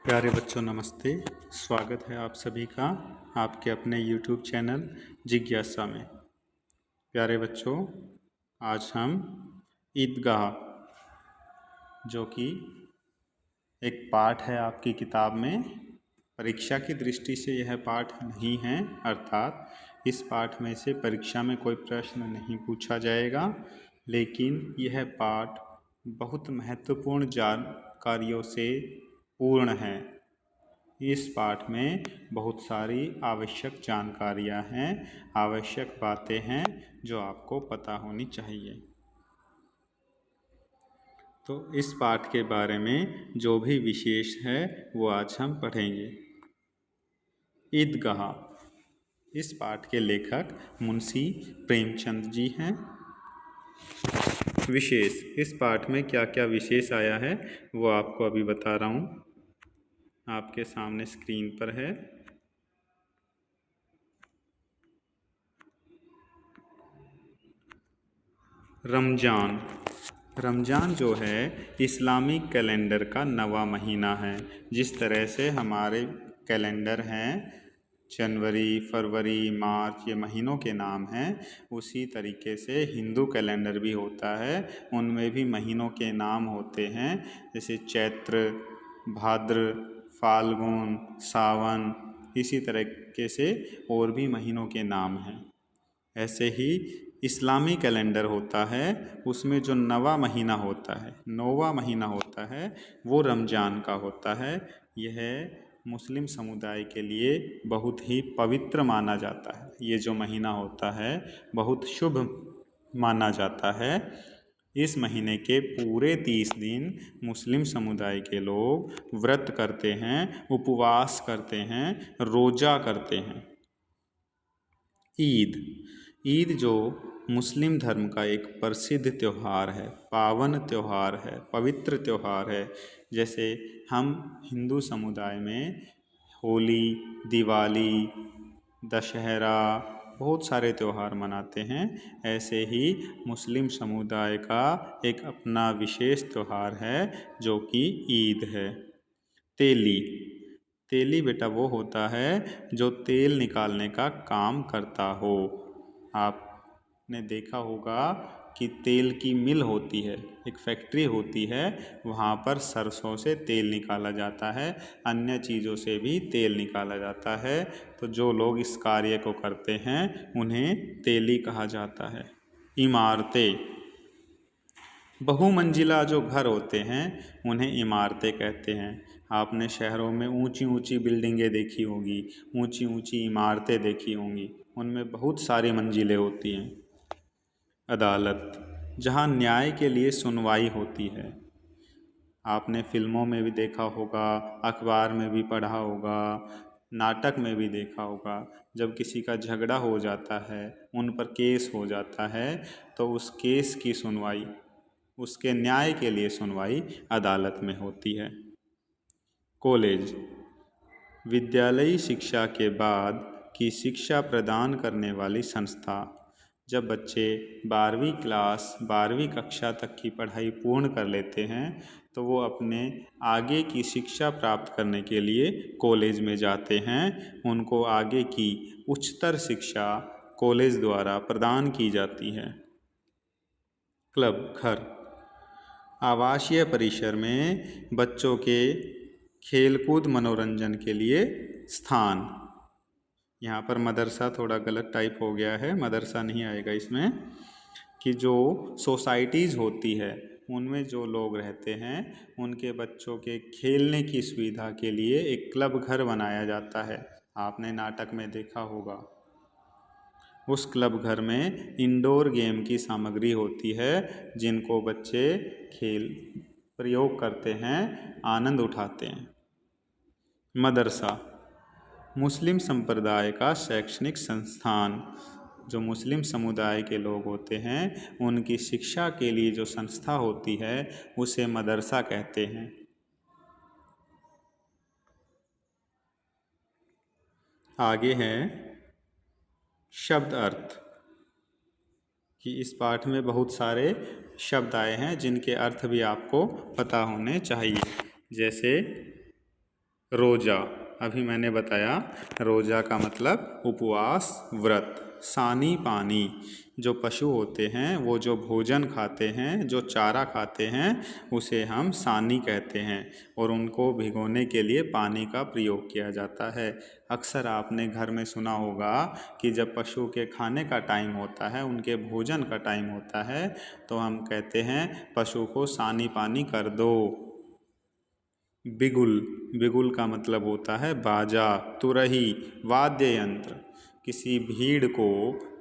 प्यारे बच्चों नमस्ते। स्वागत है आप सभी का आपके अपने YouTube चैनल जिज्ञासा में। प्यारे बच्चों, आज हम ईदगाह, जो कि एक पाठ है आपकी किताब में, परीक्षा की दृष्टि से यह पाठ नहीं है, अर्थात इस पाठ में से परीक्षा में कोई प्रश्न नहीं पूछा जाएगा, लेकिन यह पाठ बहुत महत्वपूर्ण जानकारियों से पूर्ण है। इस पाठ में बहुत सारी आवश्यक जानकारियाँ हैं, आवश्यक बातें हैं जो आपको पता होनी चाहिए। तो इस पाठ के बारे में जो भी विशेष है वो आज हम पढ़ेंगे। ईदगाह, इस पाठ के लेखक मुंशी प्रेमचंद जी हैं। विशेष, इस पाठ में क्या क्या विशेष आया है वो आपको अभी बता रहा हूँ, आपके सामने स्क्रीन पर है। रमज़ान, रमज़ान जो है इस्लामिक कैलेंडर का नवा महीना है। जिस तरह से हमारे कैलेंडर हैं जनवरी, फरवरी, मार्च, ये महीनों के नाम हैं, उसी तरीके से हिंदू कैलेंडर भी होता है, उनमें भी महीनों के नाम होते हैं। जैसे चैत्र, भाद्र, फाल्गुन, सावन, इसी तरीके से और भी महीनों के नाम हैं। ऐसे ही इस्लामी कैलेंडर होता है, उसमें जो नवा महीना होता है, नौवा महीना होता है, वो रमज़ान का होता है। यह मुस्लिम समुदाय के लिए बहुत ही पवित्र माना जाता है। ये जो महीना होता है बहुत शुभ माना जाता है। इस महीने के पूरे 30 दिन मुस्लिम समुदाय के लोग व्रत करते हैं, उपवास करते हैं, रोज़ा करते हैं। ईद, ईद जो मुस्लिम धर्म का एक प्रसिद्ध त्यौहार है, पावन त्यौहार है, पवित्र त्यौहार है। जैसे हम हिंदू समुदाय में होली, दिवाली, दशहरा, बहुत सारे त्यौहार मनाते हैं, ऐसे ही मुस्लिम समुदाय का एक अपना विशेष त्यौहार है जो कि ईद है। तेली, तेली बेटा वो होता है जो तेल निकालने का काम करता हो। आपने देखा होगा कि तेल की मिल होती है, एक फैक्ट्री होती है, वहाँ पर सरसों से तेल निकाला जाता है, अन्य चीज़ों से भी तेल निकाला जाता है। तो जो लोग इस कार्य को करते हैं उन्हें तेली कहा जाता है। इमारतें, बहुमंजिला जो घर होते हैं उन्हें इमारतें कहते हैं। आपने शहरों में ऊंची ऊंची बिल्डिंगें देखी होगी, ऊंची ऊंची इमारतें देखी होंगी, उनमें बहुत सारी मंजिलें होती हैं। अदालत, जहां न्याय के लिए सुनवाई होती है। आपने फिल्मों में भी देखा होगा, अखबार में भी पढ़ा होगा, नाटक में भी देखा होगा, जब किसी का झगड़ा हो जाता है, उन पर केस हो जाता है, तो उस केस की सुनवाई, उसके न्याय के लिए सुनवाई अदालत में होती है। कॉलेज, विद्यालयी शिक्षा के बाद की शिक्षा प्रदान करने वाली संस्था। जब बच्चे 12वीं क्लास, 12वीं कक्षा तक की पढ़ाई पूर्ण कर लेते हैं तो वो अपने आगे की शिक्षा प्राप्त करने के लिए कॉलेज में जाते हैं। उनको आगे की उच्चतर शिक्षा कॉलेज द्वारा प्रदान की जाती है। क्लब, घर, आवासीय परिसर में बच्चों के खेलकूद मनोरंजन के लिए स्थान। यहाँ पर मदरसा थोड़ा गलत टाइप हो गया है, मदरसा नहीं आएगा इसमें। कि जो सोसाइटीज़ होती है उनमें जो लोग रहते हैं उनके बच्चों के खेलने की सुविधा के लिए एक क्लब घर बनाया जाता है। आपने नाटक में देखा होगा। उस क्लब घर में इंडोर गेम की सामग्री होती है जिनको बच्चे खेल प्रयोग करते हैं, आनंद उठाते हैं। मदरसा, मुस्लिम संप्रदाय का शैक्षणिक संस्थान। जो मुस्लिम समुदाय के लोग होते हैं उनकी शिक्षा के लिए जो संस्था होती है उसे मदरसा कहते हैं। आगे है शब्द अर्थ, कि इस पाठ में बहुत सारे शब्द आए हैं जिनके अर्थ भी आपको पता होने चाहिए। जैसे रोजा, अभी मैंने बताया रोजा का मतलब उपवास, व्रत। सानी पानी, जो पशु होते हैं वो जो भोजन खाते हैं, जो चारा खाते हैं, उसे हम सानी कहते हैं और उनको भिगोने के लिए पानी का प्रयोग किया जाता है। अक्सर आपने घर में सुना होगा कि जब पशु के खाने का टाइम होता है, उनके भोजन का टाइम होता है, तो हम कहते हैं पशु को सानी पानी कर दो। बिगुल, बिगुल का मतलब होता है बाजा, तुरही, वाद्य यंत्र। किसी भीड़ को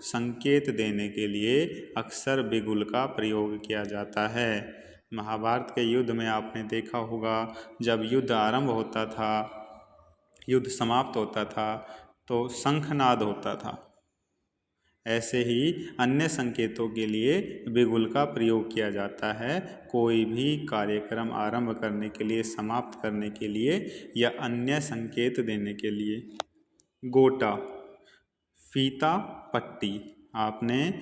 संकेत देने के लिए अक्सर बिगुल का प्रयोग किया जाता है। महाभारत के युद्ध में आपने देखा होगा, जब युद्ध आरंभ होता था, युद्ध समाप्त होता था, तो शंखनाद होता था। ऐसे ही अन्य संकेतों के लिए बिगुल का प्रयोग किया जाता है। कोई भी कार्यक्रम आरंभ करने के लिए, समाप्त करने के लिए या अन्य संकेत देने के लिए। गोटा, फीता पट्टी। आपने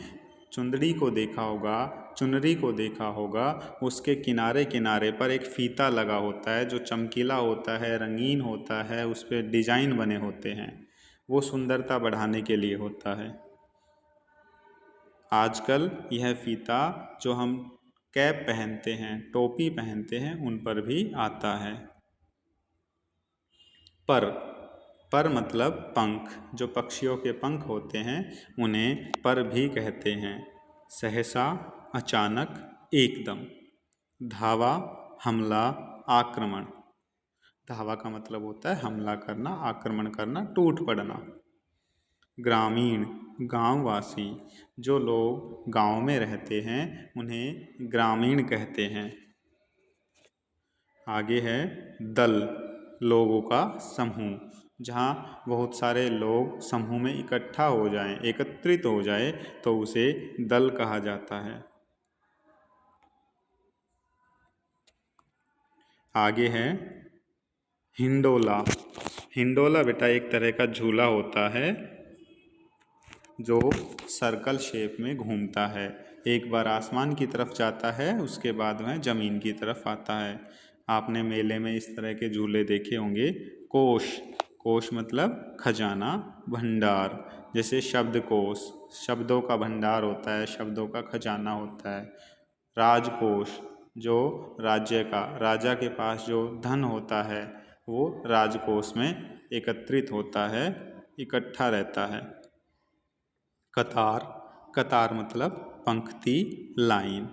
चुंदड़ी को देखा होगा, चुनरी को देखा होगा, उसके किनारे किनारे पर एक फीता लगा होता है जो चमकीला होता है, रंगीन होता है, उस पर डिजाइन बने होते हैं। वो सुंदरता बढ़ाने के लिए होता है। आजकल यह फीता जो हम कैप पहनते हैं, टोपी पहनते हैं, उन पर भी आता है। पर मतलब पंख, जो पक्षियों के पंख होते हैं उन्हें पर भी कहते हैं। सहसा, अचानक, एकदम। धावा, हमला, आक्रमण। धावा का मतलब होता है हमला करना, आक्रमण करना, टूट पड़ना। ग्रामीण, गांववासी। जो लोग गांव में रहते हैं उन्हें ग्रामीण कहते हैं। आगे है दल, लोगों का समूह। जहाँ बहुत सारे लोग समूह में इकट्ठा हो जाएं, एकत्रित हो जाए, तो उसे दल कहा जाता है। आगे है हिंडोला। हिंडोला बेटा एक तरह का झूला होता है जो सर्कल शेप में घूमता है। एक बार आसमान की तरफ जाता है, उसके बाद वह ज़मीन की तरफ आता है। आपने मेले में इस तरह के झूले देखे होंगे। कोश, कोश मतलब खजाना, भंडार। जैसे शब्दकोश, शब्दों का भंडार होता है, शब्दों का खजाना होता है। राजकोष, जो राज्य का, राजा के पास जो धन होता है वो राजकोष में एकत्रित होता है, इकट्ठा रहता है। कतार, कतार मतलब पंक्ति, लाइन।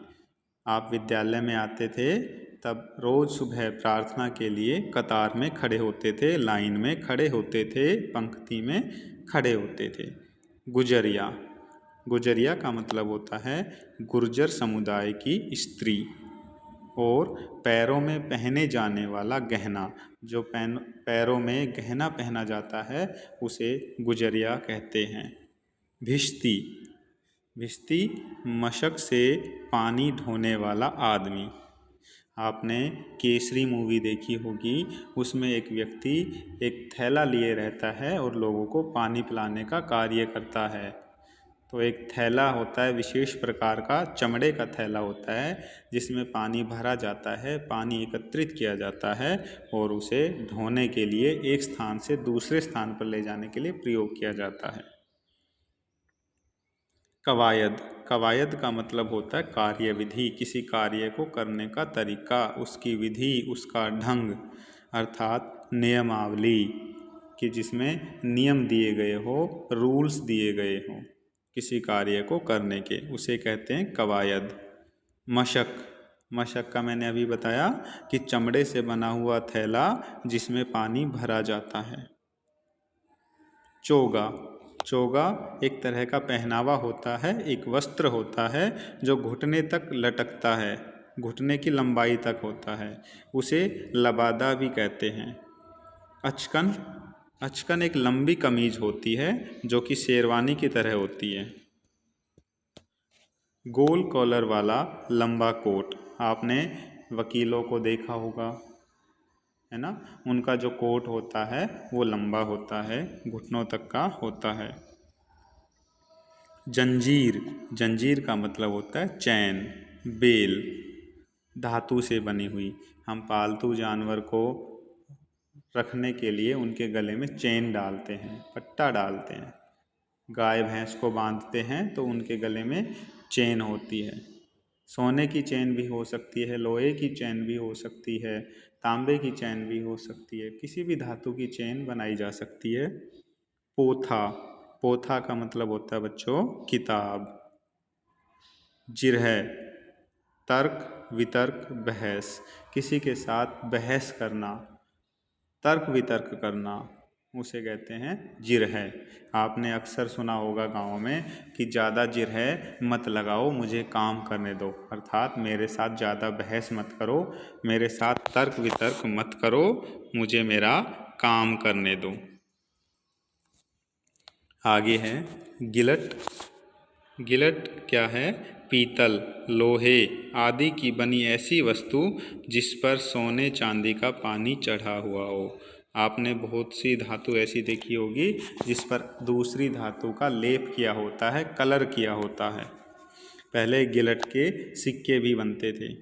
आप विद्यालय में आते थे तब रोज़ सुबह प्रार्थना के लिए कतार में खड़े होते थे, लाइन में खड़े होते थे, पंक्ति में खड़े होते थे। गुजरिया, गुजरिया का मतलब होता है गुर्जर समुदाय की स्त्री। और पैरों में पहने जाने वाला गहना, जो पैरों में गहना पहना जाता है उसे गुजरिया कहते हैं। भिश्ती, भिश्ती मशक से पानी ढोने वाला आदमी। आपने केसरी मूवी देखी होगी, उसमें एक व्यक्ति एक थैला लिए रहता है और लोगों को पानी पिलाने का कार्य करता है। तो एक थैला होता है विशेष प्रकार का, चमड़े का थैला होता है जिसमें पानी भरा जाता है, पानी एकत्रित किया जाता है और उसे ढोने के लिए एक स्थान से दूसरे स्थान पर ले जाने के लिए प्रयोग किया जाता है। कवायद, कवायद का मतलब होता है कार्यविधि, किसी कार्य को करने का तरीका, उसकी विधि, उसका ढंग, अर्थात नियमावली, कि जिसमें नियम दिए गए हो, रूल्स दिए गए हों किसी कार्य को करने के, उसे कहते हैं कवायद। मशक, मशक का मैंने अभी बताया कि चमड़े से बना हुआ थैला जिसमें पानी भरा जाता है। चोगा, चोगा एक तरह का पहनावा होता है, एक वस्त्र होता है जो घुटने तक लटकता है, घुटने की लंबाई तक होता है, उसे लबादा भी कहते हैं। अचकन, अचकन एक लंबी कमीज होती है जो कि शेरवानी की तरह होती है। गोल कॉलर वाला लंबा कोट, आपने वकीलों को देखा होगा, है ना, उनका जो कोट होता है वो लंबा होता है, घुटनों तक का होता है। जंजीर, जंजीर का मतलब होता है चैन, बेल, धातु से बनी हुई। हम पालतू जानवर को रखने के लिए उनके गले में चेन डालते हैं, पट्टा डालते हैं। गाय भैंस को बांधते हैं तो उनके गले में चेन होती है। सोने की चेन भी हो सकती है, लोहे की चेन भी हो सकती है, तांबे की चेन भी हो सकती है, किसी भी धातु की चेन बनाई जा सकती है। पोथा, पोथा का मतलब होता है बच्चों किताब। जिरह, तर्क वितर्क बहस, किसी के साथ बहस करना, तर्क वितर्क करना, उसे कहते हैं जिरह। आपने अक्सर सुना होगा गाँव में कि ज़्यादा जिरह मत लगाओ, मुझे काम करने दो, अर्थात मेरे साथ ज़्यादा बहस मत करो, मेरे साथ तर्क वितर्क मत करो, मुझे मेरा काम करने दो। आगे है गिलट। गिलट क्या है? पीतल, लोहे आदि की बनी ऐसी वस्तु जिस पर सोने चांदी का पानी चढ़ा हुआ हो। आपने बहुत सी धातु ऐसी देखी होगी जिस पर दूसरी धातु का लेप किया होता है, कलर किया होता है। पहले गिलट के सिक्के भी बनते थे।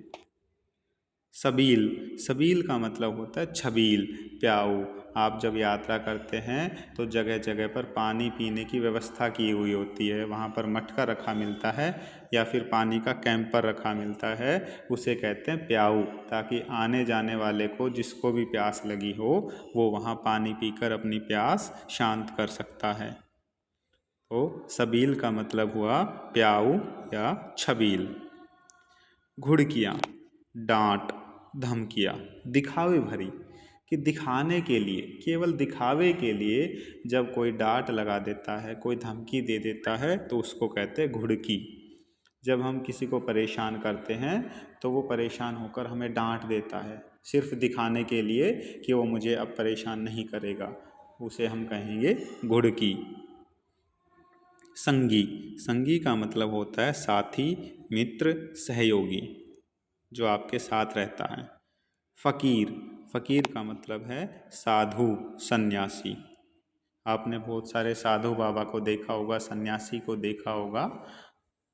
सबील, सबील का मतलब होता है छबील, प्याऊ। आप जब यात्रा करते हैं तो जगह जगह पर पानी पीने की व्यवस्था की हुई होती है, वहाँ पर मटका रखा मिलता है या फिर पानी का कैंपर रखा मिलता है, उसे कहते हैं प्याऊ, ताकि आने जाने वाले को जिसको भी प्यास लगी हो वो वहाँ पानी पीकर अपनी प्यास शांत कर सकता है। तो सबील का मतलब हुआ प्याऊ या छबील। घुड़कियाँ, डांट, धमकियाँ, दिखावे भरी, कि दिखाने के लिए, केवल दिखावे के लिए जब कोई डांट लगा देता है, कोई धमकी दे देता है तो उसको कहते हैं घुड़की। जब हम किसी को परेशान करते हैं तो वो परेशान होकर हमें डांट देता है, सिर्फ दिखाने के लिए कि वो मुझे अब परेशान नहीं करेगा, उसे हम कहेंगे घुड़की। संगी, संगी का मतलब होता है साथी, मित्र, सहयोगी, जो आपके साथ रहता है। फ़कीर, फ़कीर का मतलब है साधु, सन्यासी। आपने बहुत सारे साधु बाबा को देखा होगा, सन्यासी को देखा होगा,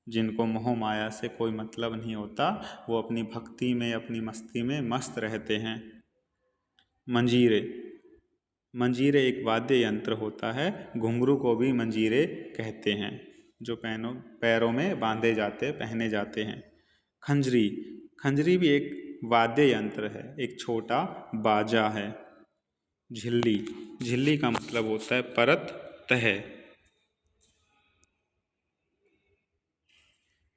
जिनको मोह माया से कोई मतलब नहीं होता, वो अपनी भक्ति में, अपनी मस्ती में मस्त रहते हैं। मंजीरे, मंजीरे एक वाद्य यंत्र होता है, घुंघरू को भी मंजीरे कहते हैं, जो पैरों में बांधे जाते, पहने जाते हैं। खंजरी, खंजरी भी एक वाद्य यंत्र है, एक छोटा बाजा है। झिल्ली, झिल्ली का मतलब होता है परत, तह।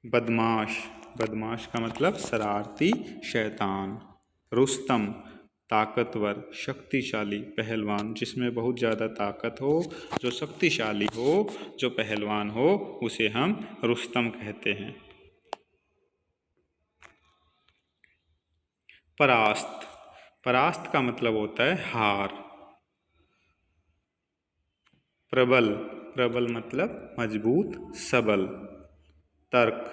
बदमाश, बदमाश का मतलब शरारती, शैतान। रुस्तम, ताकतवर, शक्तिशाली, पहलवान, जिसमें बहुत ज़्यादा ताकत हो, जो शक्तिशाली हो, जो पहलवान हो, उसे हम रुस्तम कहते हैं। परास्त, परास्त का मतलब होता है हार। प्रबल, प्रबल मतलब मजबूत, सबल। तर्क,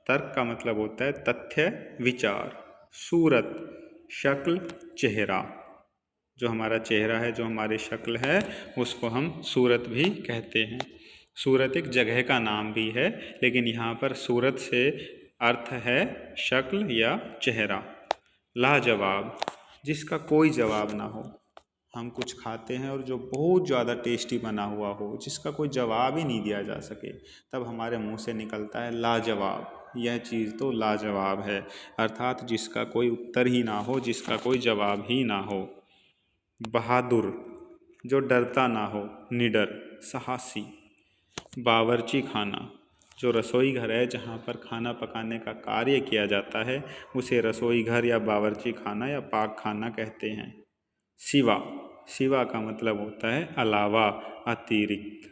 तर्क का मतलब होता है तथ्य, विचार। सूरत, शक्ल, चेहरा, जो हमारा चेहरा है, जो हमारी शक्ल है, उसको हम सूरत भी कहते हैं। सूरत एक जगह का नाम भी है, लेकिन यहाँ पर सूरत से अर्थ है शक्ल या चेहरा। लाजवाब, जिसका कोई जवाब ना हो। हम कुछ खाते हैं और जो बहुत ज़्यादा टेस्टी बना हुआ हो, जिसका कोई जवाब ही नहीं दिया जा सके, तब हमारे मुंह से निकलता है लाजवाब, यह चीज़ तो लाजवाब है, अर्थात जिसका कोई उत्तर ही ना हो, जिसका कोई जवाब ही ना हो। बहादुर, जो डरता ना हो, निडर, साहसी। बावर्ची खाना, जो रसोई घर है जहाँ पर खाना पकाने का कार्य किया जाता है, उसे रसोई घर या बावर्ची खाना या पाक खाना कहते हैं। सिवा, सिवा का मतलब होता है अलावा, अतिरिक्त।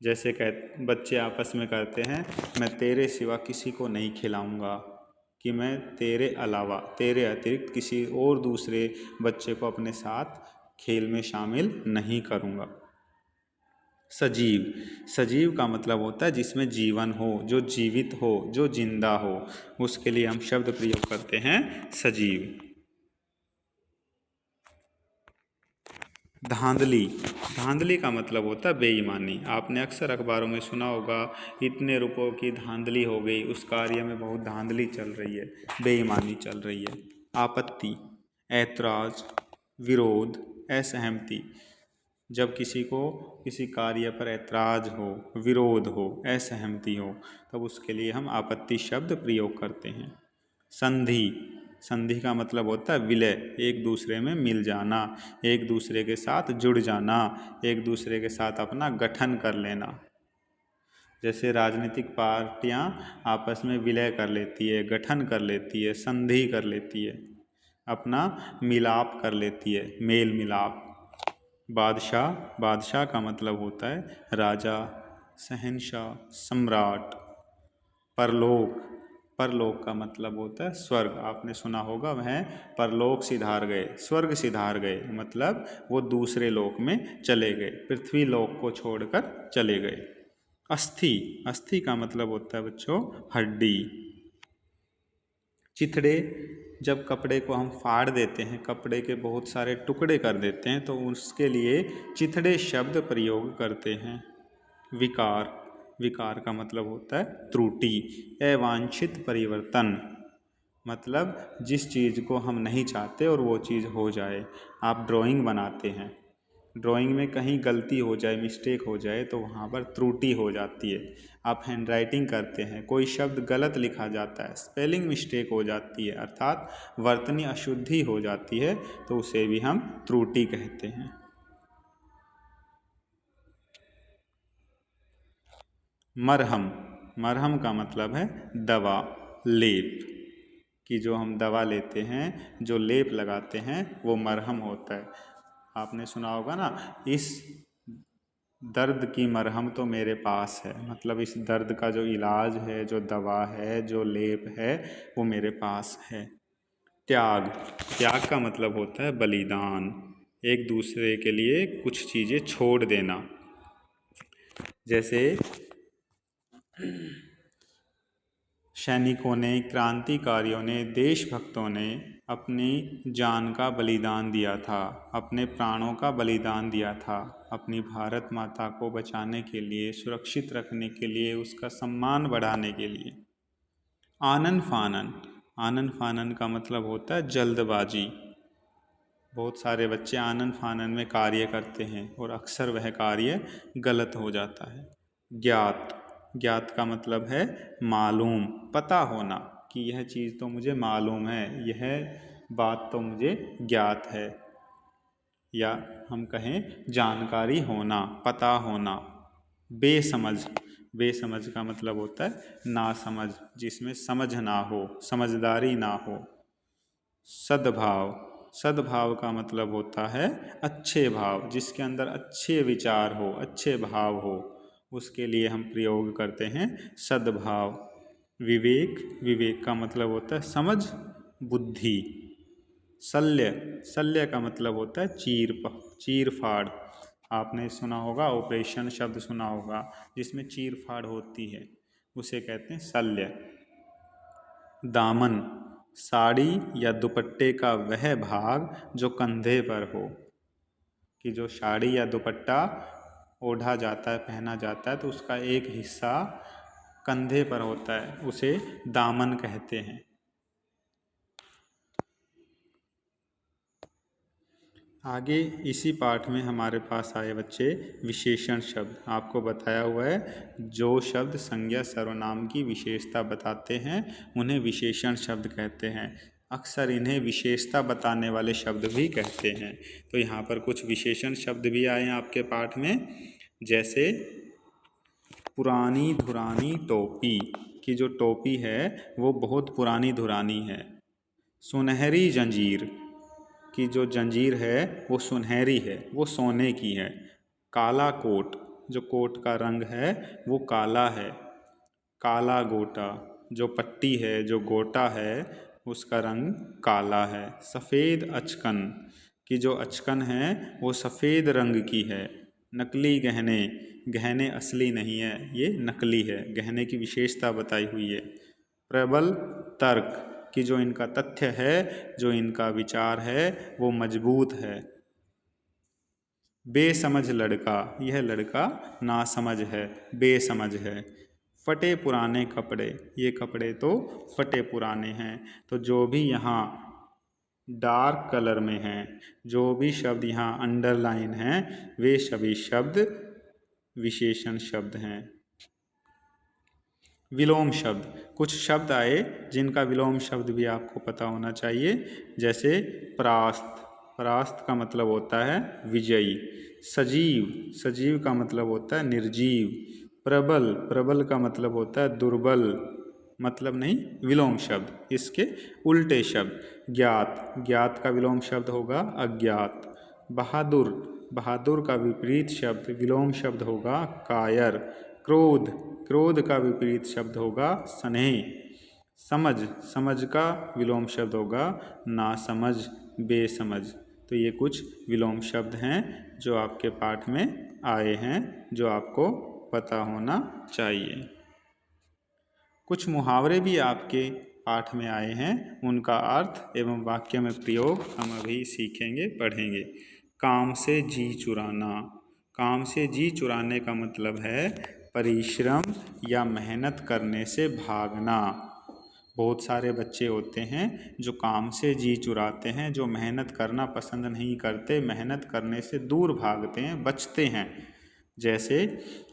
जैसे बच्चे आपस में कहते हैं, मैं तेरे सिवा किसी को नहीं खिलाऊंगा, कि मैं तेरे अलावा, तेरे अतिरिक्त किसी और दूसरे बच्चे को अपने साथ खेल में शामिल नहीं करूंगा। सजीव, सजीव का मतलब होता है जिसमें जीवन हो, जो जीवित हो, जो जिंदा हो, उसके लिए हम शब्द प्रयोग करते हैं सजीव। धांधली, धांधली का मतलब होता है बेईमानी। आपने अक्सर अखबारों में सुना होगा, इतने रुपयों की धांधली हो गई, उस कार्य में बहुत धांधली चल रही है, बेईमानी चल रही है। आपत्ति, ऐतराज, विरोध, असहमति। जब किसी को किसी कार्य पर ऐतराज़ हो, विरोध हो, असहमति हो, तब उसके लिए हम आपत्ति शब्द प्रयोग करते हैं। संधि, संधि का मतलब होता है विलय, एक दूसरे में मिल जाना, एक दूसरे के साथ जुड़ जाना, एक दूसरे के साथ अपना गठन कर लेना। जैसे राजनीतिक पार्टियां आपस में विलय कर लेती है, गठन कर लेती है, संधि कर लेती है, अपना मिलाप कर लेती है, मेल मिलाप। बादशाह, बादशाह का मतलब होता है राजा, शहंशाह, सम्राट। परलोक, परलोक का मतलब होता है स्वर्ग। आपने सुना होगा वह परलोक सिधार गए, स्वर्ग सिधार गए, मतलब वो दूसरे लोक में चले गए, पृथ्वी लोक को छोड़कर चले गए। अस्थि, अस्थि का मतलब होता है बच्चों हड्डी। चिथड़े, जब कपड़े को हम फाड़ देते हैं, कपड़े के बहुत सारे टुकड़े कर देते हैं, तो उसके लिए चिथड़े शब्द प्रयोग करते हैं। विकार, विकार का मतलब होता है त्रुटि, अवांछित परिवर्तन, मतलब जिस चीज़ को हम नहीं चाहते और वो चीज़ हो जाए। आप ड्राइंग बनाते हैं, ड्राइंग में कहीं गलती हो जाए, मिस्टेक हो जाए, तो वहाँ पर त्रुटि हो जाती है। आप हैंड राइटिंग करते हैं, कोई शब्द गलत लिखा जाता है, स्पेलिंग मिस्टेक हो जाती है, अर्थात वर्तनी अशुद्धि हो जाती है, तो उसे भी हम त्रुटि कहते हैं। मरहम, मरहम का मतलब है दवा, लेप, कि जो हम दवा लेते हैं, जो लेप लगाते हैं, वो मरहम होता है। आपने सुना होगा ना, इस दर्द की मरहम तो मेरे पास है, मतलब इस दर्द का जो इलाज है, जो दवा है, जो लेप है, वो मेरे पास है। त्याग, त्याग का मतलब होता है बलिदान, एक दूसरे के लिए कुछ चीज़ें छोड़ देना। जैसे सैनिकों ने, क्रांतिकारियों ने, देशभक्तों ने अपनी जान का बलिदान दिया था, अपने प्राणों का बलिदान दिया था, अपनी भारत माता को बचाने के लिए, सुरक्षित रखने के लिए, उसका सम्मान बढ़ाने के लिए। आनन फानन, आनन फानन का मतलब होता है जल्दबाजी। बहुत सारे बच्चे आनन फानन में कार्य करते हैं और अक्सर वह कार्य गलत हो जाता है। ज्ञात, ज्ञात का मतलब है मालूम, पता होना, कि यह चीज़ तो मुझे मालूम है, यह बात तो मुझे ज्ञात है। या हम कहें जानकारी होना, पता होना। बेसमझ, बेसमझ का मतलब होता है नासमझ, जिसमें समझ ना हो, समझदारी ना हो। सद्भाव, सद्भाव का मतलब होता है अच्छे भाव, जिसके अंदर अच्छे विचार हो, अच्छे भाव हो, उसके लिए हम प्रयोग करते हैं सद्भाव। विवेक, विवेक का मतलब होता है समझ, बुद्धि। शल्य, शल्य का मतलब होता है चीर फाड़। आपने सुना होगा, ऑपरेशन शब्द सुना होगा, जिसमें चीर फाड़ होती है, उसे कहते हैं शल्य। दामन, साड़ी या दुपट्टे का वह भाग जो कंधे पर हो, कि जो साड़ी या दुपट्टा ओढ़ा जाता है, पहना जाता है, तो उसका एक हिस्सा कंधे पर होता है, उसे दामन कहते हैं। आगे इसी पाठ में हमारे पास आए बच्चे विशेषण शब्द। आपको बताया हुआ है जो शब्द संज्ञा सर्वनाम की विशेषता बताते हैं उन्हें विशेषण शब्द कहते हैं। अक्सर इन्हें विशेषता बताने वाले शब्द भी कहते हैं। तो यहाँ पर कुछ विशेषण शब्द भी आए हैं आपके पाठ में, जैसे पुरानी धुरानी टोपी, की जो टोपी है वो बहुत पुरानी धुरानी है। सुनहरी जंजीर, की जो जंजीर है वो सुनहरी है, वो सोने की है। काला कोट, जो कोट का रंग है वो काला है। काला गोटा, जो पट्टी है, जो गोटा है, उसका रंग काला है। सफ़ेद अचकन, की जो अचकन है वो सफ़ेद रंग की है। नकली गहने, गहने असली नहीं है, ये नकली है, गहने की विशेषता बताई हुई है। प्रबल तर्क, कि जो इनका तथ्य है, जो इनका विचार है वो मजबूत है। बेसमझ लड़का, यह लड़का नासमझ है, बेसमझ है। फटे पुराने कपड़े, ये कपड़े तो फटे पुराने हैं। तो जो भी यहाँ डार्क कलर में हैं। जो भी शब्द यहाँ अंडरलाइन हैं वे सभी शब्द विशेषण शब्द हैं। विलोम शब्द, कुछ शब्द आए जिनका विलोम शब्द भी आपको पता होना चाहिए, जैसे परास्त, परास्त का मतलब होता है विजयी। सजीव, सजीव का मतलब होता है निर्जीव। प्रबल, प्रबल का मतलब होता है दुर्बल, मतलब नहीं विलोम शब्द। इसके उल्टे शब्द, ज्ञात, ज्ञात का विलोम शब्द होगा अज्ञात। बहादुर, बहादुर का विपरीत शब्द विलोम शब्द होगा कायर। क्रोध, क्रोध का विपरीत शब्द होगा स्नेह। समझ, समझ का विलोम शब्द होगा नासमझ, बेसमझ। तो ये कुछ विलोम शब्द हैं जो आपके पाठ में आए हैं, जो आपको पता होना चाहिए। कुछ मुहावरे भी आपके पाठ में आए हैं, उनका अर्थ एवं वाक्य में प्रयोग हम अभी सीखेंगे, पढ़ेंगे। काम से जी चुराना, काम से जी चुराने का मतलब है परिश्रम या मेहनत करने से भागना। बहुत सारे बच्चे होते हैं जो काम से जी चुराते हैं, जो मेहनत करना पसंद नहीं करते, मेहनत करने से दूर भागते हैं, बचते हैं। जैसे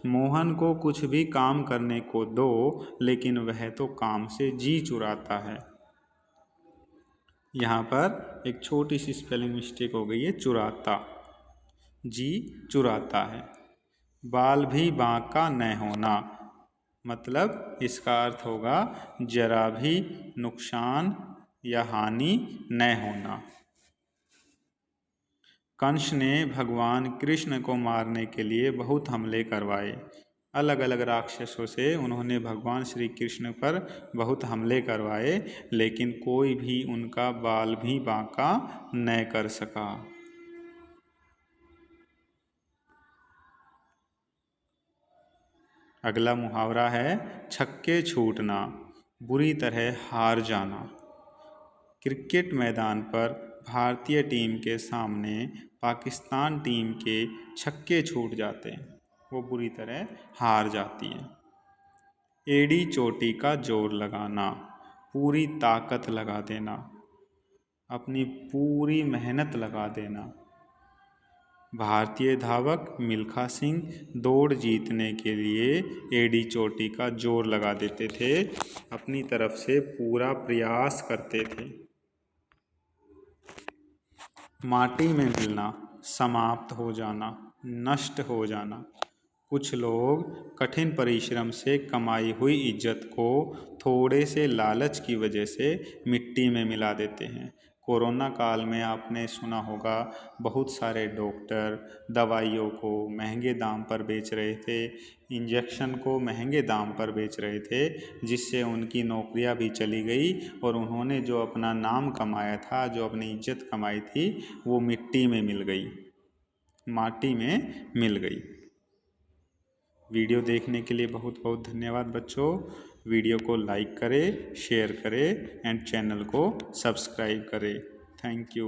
मोहन को कुछ भी काम करने को दो लेकिन वह तो काम से जी चुराता है। यहाँ पर एक छोटी सी स्पेलिंग मिस्टेक हो गई है, चुराता, जी चुराता है। बाल भी बांका न होना, मतलब इसका अर्थ होगा जरा भी नुकसान या हानि न होना। कंस ने भगवान कृष्ण को मारने के लिए बहुत हमले करवाए। अलग अलग राक्षसों से उन्होंने भगवान श्री कृष्ण पर बहुत हमले करवाए, लेकिन कोई भी उनका बाल भी बांका न कर सका। अगला मुहावरा है छक्के छूटना, बुरी तरह हार जाना। क्रिकेट मैदान पर भारतीय टीम के सामने पाकिस्तान टीम के छक्के छूट जाते हैं, वो बुरी तरह हार जाती है। एड़ी चोटी का जोर लगाना, पूरी ताकत लगा देना, अपनी पूरी मेहनत लगा देना। भारतीय धावक मिल्खा सिंह दौड़ जीतने के लिए एड़ी चोटी का जोर लगा देते थे, अपनी तरफ से पूरा प्रयास करते थे। माटी में मिलना, समाप्त हो जाना, नष्ट हो जाना। कुछ लोग कठिन परिश्रम से कमाई हुई इज्जत को थोड़े से लालच की वजह से मिट्टी में मिला देते हैं। कोरोना काल में आपने सुना होगा बहुत सारे डॉक्टर दवाइयों को महंगे दाम पर बेच रहे थे, इंजेक्शन को महंगे दाम पर बेच रहे थे, जिससे उनकी नौकरियां भी चली गई और उन्होंने जो अपना नाम कमाया था, जो अपनी इज्जत कमाई थी, वो मिट्टी में मिल गई, माटी में मिल गई। वीडियो देखने के लिए बहुत बहुत धन्यवाद बच्चों। वीडियो को लाइक करें, शेयर करें एंड चैनल को सब्सक्राइब करें। Thank you.